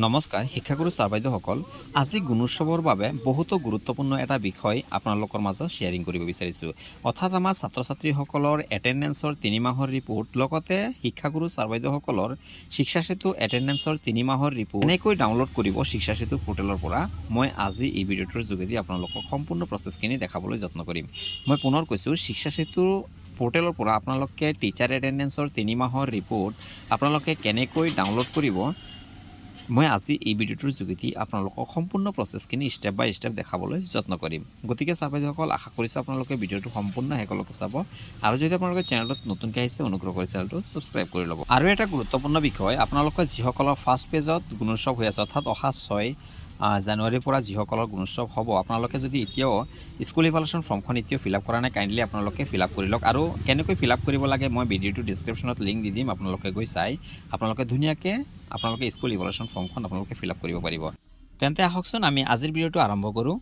নমস্কাৰ শিক্ষাগুৰু ছাৰ বাইদেউসকল, আজি গুণোৎসৱৰ বাবে বহুতো গুৰুত্বপূৰ্ণ এটা বিষয় আপোনালোকৰ মাজত শ্বেয়াৰিং কৰিব বিচাৰিছোঁ। অৰ্থাৎ আমাৰ ছাত্ৰ ছাত্ৰীসকলৰ এটেণ্ডেঞ্চৰ 3 মাহৰ ৰিপৰ্ট, লগতে শিক্ষাগুৰু ছাৰ বাইদেউসকলৰ শিক্ষা সেতু এটেণ্ডেঞ্চৰ 3 মাহৰ ৰিপৰ্ট এনেকৈ ডাউনলোড কৰিব শিক্ষা সেতু পৰ্টেলৰ পৰা। মই আজি এই ভিডিঅ'টোৰ যোগেদি আপোনালোকক সম্পূৰ্ণ প্ৰচেছখিনি দেখাবলৈ যত্ন কৰিম। মই পুনৰ কৈছোঁ, শিক্ষা সেতু পৰ্টেলৰ পৰা আপোনালোকে টিচাৰ এটেণ্ডেঞ্চৰ 3 মাহৰ ৰিপৰ্ট আপোনালোকে কেনেকৈ ডাউনলোড কৰিব, মই আজি এই ভিডিঅ'টোৰ যোগেদি আপোনালোকক সম্পূৰ্ণ প্ৰচেছখিনি ষ্টেপ বাই ষ্টেপ দেখাবলৈ যত্ন কৰিম। গতিকে ছাৰ বাইদেউসকল, আশা কৰিছোঁ আপোনালোকে ভিডিঅ'টো সম্পূৰ্ণ শেষলৈকে চাব, আৰু যদি আপোনালোকে চেনেলটোত নতুনকৈ আহিছে অনুগ্ৰহ কৰি চেনেলটো ছাবস্ক্ৰাইব কৰি ল'ব। আৰু এটা গুৰুত্বপূৰ্ণ বিষয়, আপোনালোকে যিসকলৰ ফাৰ্ষ্ট পেজত গুণোৎসৱ হৈ আছে, অৰ্থাৎ অহা 6 জানুৱাৰীৰ পৰা যিসকলৰ গুণোৎসৱ হ'ব, আপোনালোকে যদি এতিয়াও স্কুল ইভালুৱেশ্যন ফৰ্মখন এতিয়াও ফিল আপ কৰা নাই, কাইণ্ডলি আপোনালোকে ফিল আপ কৰি লওক। আৰু কেনেকৈ ফিল আপ কৰিব লাগে মই ভিডিঅ'টো ডিছক্ৰিপশ্যনত লিংক দি দিম, আপোনালোকে গৈ চাই আপোনালোকে ধুনীয়াকৈ আপোনালোকে স্কুল ইভালুৱেশ্যন ফৰ্মখন আপোনালোকে ফিল আপ কৰিব পাৰিব। তেন্তে আহকচোন আমি আজিৰ ভিডিঅ'টো আৰম্ভ কৰোঁ।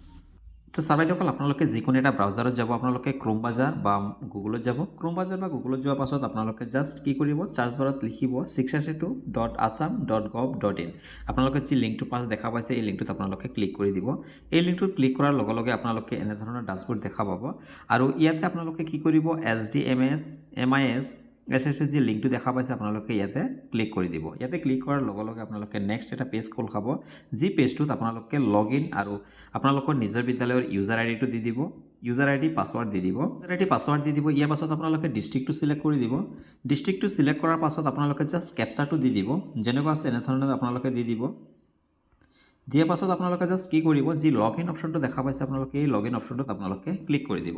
তো ছাৰ বাইদেউসকল, আপোনালোকে যিকোনো এটা ব্ৰাউজাৰত যাব, আপোনালোকে ক্ৰোম বাজাৰ বা গুগলত যাব। ক্ৰোম বাজাৰ বা গুগলত যোৱাৰ পাছত আপোনালোকে জাষ্ট কি কৰিব, চাৰ্চ বাৰত লিখিব shikshasetu.assam.gov.in। আপোনালোকে যি লিংকটো পাছ দেখা পাইছে, এই লিংকটোত আপোনালোকে ক্লিক কৰি দিব। এই লিংকটোত ক্লিক কৰাৰ লগে লগে আপোনালোকে এনেধৰণৰ ডাছবৰ্ড দেখা পাব, আৰু ইয়াতে আপোনালোকে কি কৰিব, SDMS MIS SSS যি লিংকটো দেখা পাইছে আপোনালোকে ইয়াতে ক্লিক কৰি দিব। ইয়াতে ক্লিক কৰাৰ লগে লগে আপোনালোকে নেক্সট এটা পেজ খোল খাব, যি পেজটোত আপোনালোকে লগ ইন আৰু আপোনালোকৰ নিজৰ বিদ্যালয়ৰ ইউজাৰ আইডিটো দি দিব, ইউজাৰ আইডি পাছৱৰ্ড দি দিব, ইয়াৰ পাছত আপোনালোকে ডিষ্ট্ৰিক্টটো চিলেক্ট কৰি দিব। ডিষ্ট্ৰিক্টটো চিলেক্ট কৰাৰ পাছত আপোনালোকে জাষ্ট কেপচাৰটো দি দিব, যেনেকুৱা আছে এনেধৰণে আপোনালোকে দি দিব। দিয়াৰ পাছত আপোনালোকে জাষ্ট কি কৰিব, যি লগ ইন অপশ্যনটো দেখা পাইছে আপোনালোকে, এই লগ ইন অপশ্যনটোত আপোনালোকে ক্লিক কৰি দিব।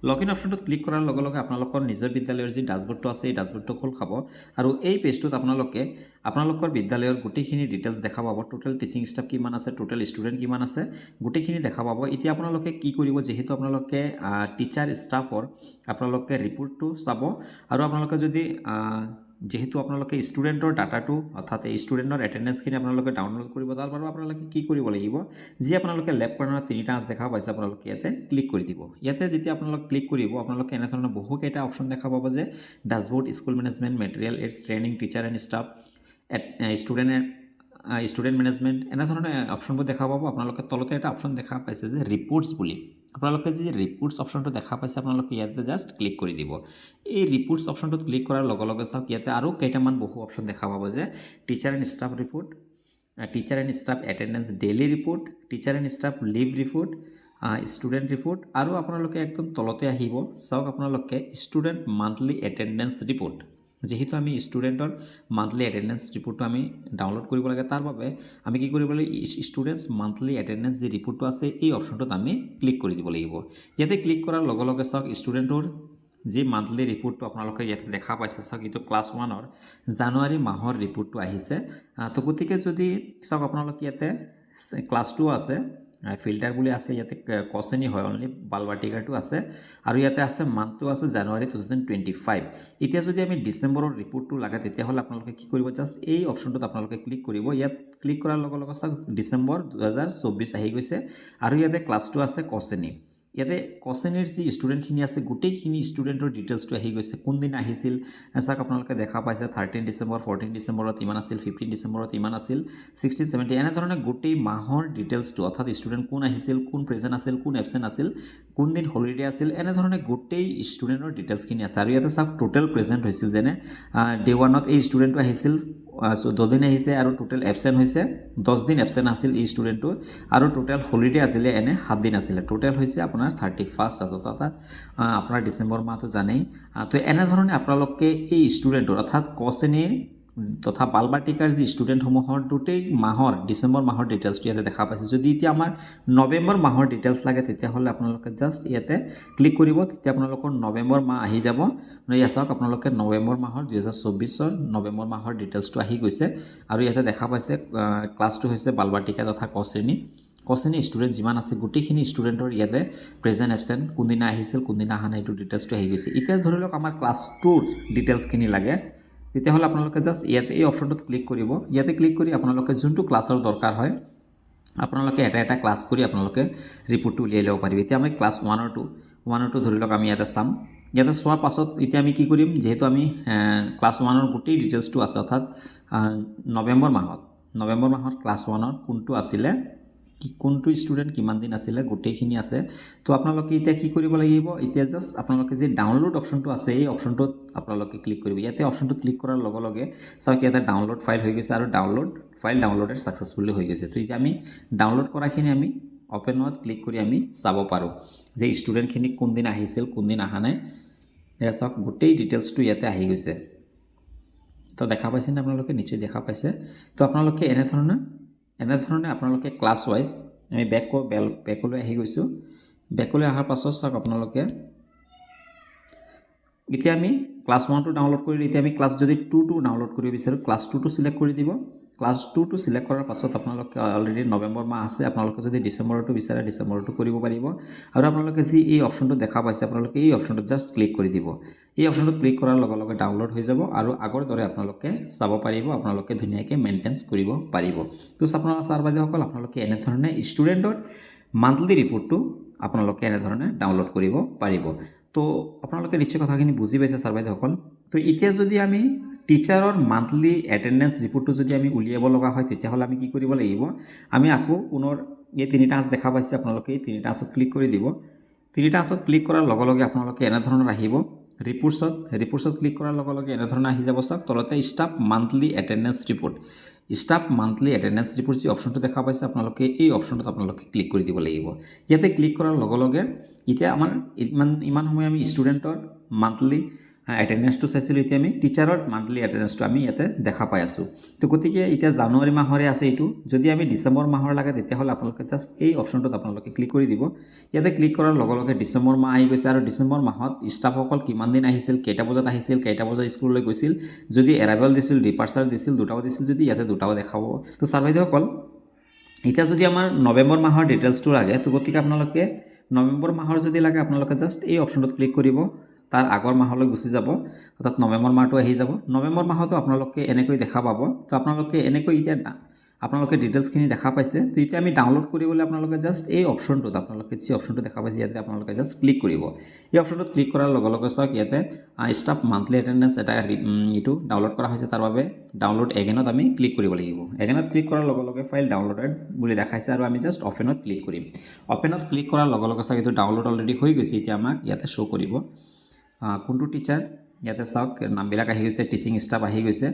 লগ ইন অপশ্যনটোত ক্লিক কৰাৰ লগে লগে আপোনালোকৰ নিজৰ বিদ্যালয়ৰ যি ডাছবৰ্ডটো আছে, এই ডাছবৰ্ডটো খোল খাব, আৰু এই পেজটোত আপোনালোকে আপোনালোকৰ বিদ্যালয়ৰ গোটেইখিনি ডিটেইলছ দেখা পাব। টোটেল টিচিং ষ্টাফ কিমান আছে, টোটেল ষ্টুডেণ্ট কিমান আছে, গোটেইখিনি দেখা পাব। এতিয়া আপোনালোকে কি কৰিব, যিহেতু আপোনালোকে টিচাৰ ষ্টাফৰ আপোনালোকে ৰিপৰ্টটো চাব, আৰু আপোনালোকে যদি যেহেতু আপোনালোকে ষ্টুডেণ্টৰ ডাটাটো, অৰ্থাৎ এই ষ্টুডেণ্টৰ এটেণ্ডেঞ্চখিনি আপোনালোকে ডাউনলোড কৰিব, তাৰ বাবে আপোনালোকে কি কৰিব লাগিব, যি আপোনালোকে লেফ্ট কৰ্ণাৰত 3টা আঁচ দেখা পাইছে, আপোনালোকে ইয়াতে ক্লিক কৰি দিব। ইয়াতে যেতিয়া আপোনালোকে ক্লিক কৰিব, আপোনালোকে এনেধৰণৰ বহুকেইটা অপশ্যন দেখা পাব, যে dashboard, school management, material aids, training, teacher and staff, student management, এনেধৰণৰ অপশ্যনবোৰ দেখা পাব। আপোনালোকে তলতে এটা অপশ্যন দেখা পাইছে যে ৰিপৰ্টছ বুলি, আপোনালোকে যি ৰিপৰ্টছ অপশ্যনটো দেখা পাইছে, আপোনালোকে ইয়াতে জাষ্ট ক্লিক কৰি দিব। এই ৰিপৰ্টছ অপশ্যনটোত ক্লিক কৰাৰ লগে লগে চাওক, ইয়াতে আৰু কেইটামান বহু অপশ্যন দেখা পাব, যে teacher and staff report, teacher and staff attendance daily report, teacher and staff leave report, student report, আৰু আপোনালোকে একদম তলতে আহিব, চাওক আপোনালোকে ষ্টুডেণ্ট মান্থলি এটেণ্ডেঞ্চ ৰিপৰ্ট। যেহেতু আমি ষ্টুডেণ্টৰ মান্থলি এটেণ্ডেঞ্চ ৰিপৰ্টটো আমি ডাউনলোড কৰিব লাগে, তাৰ বাবে আমি কি কৰিব লাগিব, ষ্টুডেণ্টছ মান্থলি এটেণ্ডেঞ্চ যি ৰিপৰ্টটো আছে, এই অপশ্যনটোত আমি ক্লিক কৰি দিব লাগিব। ইয়াতে ক্লিক কৰাৰ লগে লগে চাওক, ষ্টুডেণ্টৰ যি মান্থলি ৰিপৰ্টটো আপোনালোকে ইয়াতে দেখা পাইছে, চাওক এইটো ক্লাছ 1ৰ জানুৱাৰী মাহৰ ৰিপৰ্টটো আহিছে। তো গতিকে যদি চাওক, আপোনালোকে ইয়াতে ক্লাছ 2 আছে, ফিল্টাৰ বুলি আছে, ইয়াতে কচেনি হয়, অনলি বালবাটিকাৰটো আছে, আৰু ইয়াতে আছে মান্থটো আছে জানুৱাৰী 2025। এতিয়া যদি আমি ডিচেম্বৰৰ ৰিপৰ্টটো লাগে, তেতিয়াহ'লে আপোনালোকে কি কৰিব, জাষ্ট এই অপশ্যনটোত আপোনালোকে ক্লিক কৰিব। ইয়াত ক্লিক কৰাৰ লগে লগে চাওক, ডিচেম্বৰ 2024 আহি গৈছে, আৰু ইয়াতে ক্লাছ 2 আছে কচেনি। ইয়াতে কচেনিৰ যি ষ্টুডেণ্টখিনি আছে, গোটেইখিনি ষ্টুডেণ্টৰ ডিটেইলছটো আহি গৈছে, কোনদিনা আহিছিল চাওক, আপোনালোকে দেখা পাইছে 13 ডিচেম্বৰ, 14 ডিচেম্বৰত ইমান আছিল, 15 ডিচেম্বৰত ইমান আছিল, 16, 17, এনেধৰণে গোটেই মাহৰ ডিটেইলছটো, অৰ্থাৎ ষ্টুডেণ্ট কোন আহিছিল, কোন প্ৰেজেণ্ট আছিল, কোন এবচেণ্ট আছিল, কোনদিন হলিডে আছিল, এনেধৰণে গোটেই ষ্টুডেণ্টৰ ডিটেইলছখিনি আছে। আৰু ইয়াতে চাওক, টোটেল প্ৰেজেণ্ট হৈছিল, যেনে ডে 1ত এই ষ্টুডেণ্টটো আহিছিল, 10 দিন আহিছে, আৰু টোটেল এবচেণ্ট হৈছে 10 দিন এবচেণ্ট আছিল এই ষ্টুডেণ্টটো, আৰু টোটেল হলিডে আছিলে এনে 7 দিন আছিলে, টোটেল হৈছে আপোনাৰ 31 আছে, অৰ্থাৎ আপোনাৰ ডিচেম্বৰ মাহটো জানেই। তো এনেধৰণে আপোনালোকে এই ষ্টুডেণ্টৰ, অৰ্থাৎ কচেনিৰ তথা বালবাটিকাৰ যি ষ্টুডেণ্টসমূহৰ গোটেই মাহৰ, ডিচেম্বৰ মাহৰ ডিটেইলছটো ইয়াতে দেখা পাইছে। যদি এতিয়া আমাৰ নৱেম্বৰ মাহৰ ডিটেইলছ লাগে, তেতিয়াহ'লে আপোনালোকে জাষ্ট ইয়াতে ক্লিক কৰিব, তেতিয়া আপোনালোকৰ নৱেম্বৰ মাহ আহি যাব। ইয়াত চাওক, আপোনালোকে নৱেম্বৰ মাহৰ 2024 নৱেম্বৰ মাহৰ ডিটেইলছটো আহি গৈছে, আৰু ইয়াতে দেখা পাইছে ক্লাছটো হৈছে বালবাটিকা তথা কচেনি ষ্টুডেণ্ট যিমান আছে, গোটেইখিনি ষ্টুডেণ্টৰ ইয়াতে প্ৰেজেণ্ট এবচেণ্ট, কোনদিনা আহিছিল, কোনদিনা অহা নাই, এইটো ডিটেইলছটো আহি গৈছে। এতিয়া ধৰি লওক আমাৰ ক্লাছ 2ৰ ডিটেইলছখিনি লাগে, তেতিয়াহ'লে আপোনালোকে জাষ্ট ইয়াতে এই অপশ্যনটোত ক্লিক কৰিব। ইয়াতে ক্লিক কৰি আপোনালোকে যোনটো ক্লাছৰ দৰকাৰ হয়, আপোনালোকে এটা ক্লাছ কৰি আপোনালোকে ৰিপৰ্টটো উলিয়াই ল'ব পাৰিব। এতিয়া আমি ক্লাছ 1ৰ ধৰি লওক আমি ইয়াতে চাম। ইয়াতে চোৱাৰ পাছত এতিয়া আমি কি কৰিম, যিহেতু আমি ক্লাছ 1ৰ গোটেই ডিটেইলছটো আছে, অৰ্থাৎ নৱেম্বৰ মাহত ক্লাছ 1ৰ কোনটো আছিলে কোনটো ষ্টুডেণ্ট কিমান দিন আছিলে গোটেইখিনি আছে তো আপোনালোকে এতিয়া কি কৰিব লাগিব এতিয়া জাষ্ট আপোনালোকে যে ডাউনলোড অপশ্যনটো আছে এই অপশ্যনটোত আপোনালোকে ক্লিক কৰিব ইয়াতে অপশ্যনটোত ক্লিক কৰাৰ লগে লগে চাওক ইয়াতে ডাউনলোড ফাইল হৈ গৈছে আৰু ফাইল ডাউনলোডেড ছাকচেছফুলি হৈ গৈছে তো এতিয়া আমি ডাউনলোড কৰাখিনি আমি অপেনত ক্লিক কৰি আমি চাব পাৰোঁ যে ষ্টুডেণ্টখিনি কোনদিন আহিছিল কোনদিন অহা নাই এয়া চাওক গোটেই ডিটেইলছটো ইয়াতে আহি গৈছে তো দেখা পাইছেনে আপোনালোকে নিশ্চয় দেখা পাইছে তো আপোনালোকে এনেধৰণে আপোনালোকে ক্লাছ ৱাইজ আমি বেকলৈ আহি গৈছোঁ বেকলৈ অহাৰ পাছত চাওক আপোনালোকে এতিয়া আমি ক্লাছ 1টো ডাউনলোড কৰিলোঁ এতিয়া আমি ক্লাছ যদি 2টো ডাউনলোড কৰিব বিচাৰোঁ ক্লাছ 2টো সিলেক্ট কৰি দিব ক্লাছ 2টো সিলেক্ট কৰাৰ পাছত আপোনালোকে অলৰেডি নৱেম্বৰ মাহ আছে আপোনালোকে যদি ডিচেম্বৰটো বিচাৰে ডিচেম্বৰটো কৰিব পাৰিব আৰু আপোনালোকে যি এই অপশ্যনটো দেখা পাইছে আপোনালোকে এই অপশ্যনটোত জাষ্ট ক্লিক কৰি দিব এই অপশ্যনটোত ক্লিক কৰাৰ লগে লগে ডাউনলোড হৈ যাব আৰু আগৰ দৰে আপোনালোকে চাব পাৰিব আপোনালোকে ধুনীয়াকৈ মেইনটেইন কৰিব পাৰিব তো আপোনালোক ছাৰ বাইদেউসকল আপোনালোকে এনেধৰণে ষ্টুডেণ্টৰ মান্থলি ৰিপৰ্টটো আপোনালোকে এনেধৰণে ডাউনলোড কৰিব পাৰিব তো আপোনালোকে নিশ্চয় কথাখিনি বুজি পাইছে ছাৰ বাইদেউসকল তো এতিয়া যদি আমি টিচাৰৰ মান্থলি এটেণ্ডেঞ্চ ৰিপৰ্টটো যদি আমি উলিয়াব লগা হয় তেতিয়াহ'লে আমি কি কৰিব লাগিব আমি আকৌ পুনৰ এই তিনিটা আঁচ দেখা পাইছে আপোনালোকে এই তিনিটা আঁচত ক্লিক কৰি দিব তিনিটা আঁচত ক্লিক কৰাৰ লগে লগে আপোনালোকে এনেধৰণৰ আহিব ৰিপৰ্টছত ক্লিক কৰাৰ লগে লগে এনেধৰণে আহি যাব চাওক তলতে ষ্টাফ মান্থলি এটেণ্ডেঞ্চ ৰিপৰ্ট যি অপশ্যনটো দেখা পাইছে আপোনালোকে এই অপশ্যনটোত আপোনালোকে ক্লিক কৰি দিব লাগিব ইয়াতে ক্লিক কৰাৰ লগে লগে এতিয়া আমাৰ ইমান সময় আমি ষ্টুডেণ্টৰ মান্থলি এটেণ্ডেঞ্চটো চাইছিলোঁ এতিয়া আমি টিচাৰৰ মান্থলি এটেণ্ডেঞ্চটো আমি ইয়াতে দেখা পাই আছোঁ তো গতিকে এতিয়া জানুৱাৰী মাহৰে আছে এইটো যদি আমি ডিচেম্বৰ মাহৰ লাগে তেতিয়াহ'লে আপোনালোকে জাষ্ট এই অপশ্যনটোত আপোনালোকে ক্লিক কৰি দিব ইয়াতে ক্লিক কৰাৰ লগে লগে ডিচেম্বৰ মাহ আহি গৈছে আৰু ডিচেম্বৰ মাহত ষ্টাফসকল কিমান দিন আহিছিল কেইটা বজাত আহিছিল কেইটা বজাত স্কুললৈ গৈছিল যদি এৰাইভেল দিছিল ডিপাৰ্চাৰ দিছিল দুটাও দিছিল যদি ইয়াতে দুটাও দেখাব তো ছাৰ বাইদেউসকল এতিয়া যদি আমাৰ নৱেম্বৰ মাহৰ ডিটেইলছটো লাগে তো গতিকে আপোনালোকে নৱেম্বৰ মাহৰ যদি লাগে আপোনালোকে জাষ্ট এই অপশ্যনটোত ক্লিক কৰিব তাৰ আগৰ মাহলৈ গুচি যাব অৰ্থাৎ নৱেম্বৰ মাহটো আহি যাব নৱেম্বৰ মাহতো আপোনালোকে এনেকৈ দেখা পাব তো আপোনালোকে এনেকৈ এতিয়া আপোনালোকে ডিটেইলছখিনি দেখা পাইছে তো এতিয়া আমি ডাউনলোড কৰিবলৈ আপোনালোকে জাষ্ট এই অপশ্যনটোত আপোনালোকে যি অপশ্যনটো দেখা পাইছে ইয়াতে আপোনালোকে জাষ্ট ক্লিক কৰিব এই অপশ্যনটোত ক্লিক কৰাৰ লগে লগে চাওক ইয়াতে ষ্টাফ মান্থলি এটেণ্ডেঞ্চ এটা এইটো ডাউনলোড কৰা হৈছে তাৰ বাবে ডাউনলোড এগেইনত আমি ক্লিক কৰিব লাগিব এগেইনত ক্লিক কৰাৰ লগে লগে ফাইল ডাউনলোডেড বুলি দেখাইছে আৰু আমি জাষ্ট অপেনত ক্লিক কৰিম অপেনত ক্লিক কৰাৰ লগে লগে চাওক এইটো ডাউনলোড অলৰেডি হৈ গৈছে এতিয়া আমাক ইয়াতে শ্ব' কৰিব কোনটো টিচাৰ ইয়াতে চাওক নামবিলাক আহি গৈছে টিচিং ষ্টাফ আহি গৈছে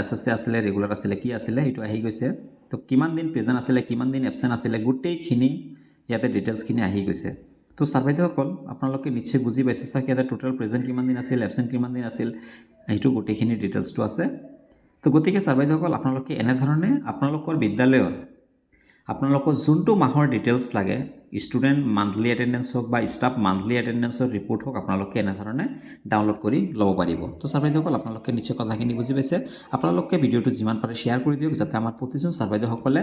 SSC আছিলে ৰেগুলাৰ আছিলে কি আছিলে এইটো আহি গৈছে তো কিমান দিন প্ৰেজেণ্ট আছিলে কিমান দিন এবচেণ্ট আছিলে গোটেইখিনি ইয়াতে ডিটেইলছখিনি আহি গৈছে তো ছাৰ বাইদেউসকল আপোনালোকে নিশ্চয় বুজি পাইছে চাওক ইয়াতে টোটেল প্ৰেজেণ্ট কিমান দিন আছিল এবচেণ্ট কিমান দিন আছিল এইটো গোটেইখিনি ডিটেইলছটো আছে তো গতিকে ছাৰ বাইদেউসকল আপোনালোকে এনেধৰণে আপোনালোকৰ বিদ্যালয়ৰ আপোনালোকৰ যোনটো মাহৰ ডিটেইলছ লাগে ষ্টুডেণ্ট মান্থলি এটেণ্ডেঞ্চ হওক বা ষ্টাফ মান্থলি এটেণ্ডেঞ্চৰ ৰিপৰ্ট হওক আপোনালোকে এনেধৰণে ডাউনলোড কৰি ল'ব পাৰিব তো ছাৰ বাইদেউসকল আপোনালোকে নিশ্চয় কথাখিনি বুজি পাইছে আপোনালোকে ভিডিঅ'টো যিমান পাৰে শ্বেয়াৰ কৰি দিয়ক যাতে আমাৰ প্ৰতিজন ছাৰ বাইদেউসকলে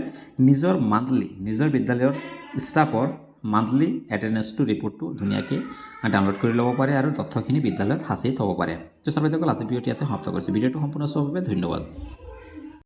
নিজৰ বিদ্যালয়ৰ ষ্টাফৰ মান্থলি এটেণ্ডেঞ্চটো ৰিপৰ্টটো ধুনীয়াকৈ ডাউনলোড কৰি ল'ব পাৰে আৰু তথ্যখিনি বিদ্যালয়ত সাঁচি থ'ব পাৰে তো ছাৰ বাইদেউসকল আজি ভিডিঅ'টো ইয়াতে সমাপ্ত কৰিছোঁ ভিডিঅ'টো সম্পূৰ্ণ চোৱাৰ বাবে ধন্যবাদ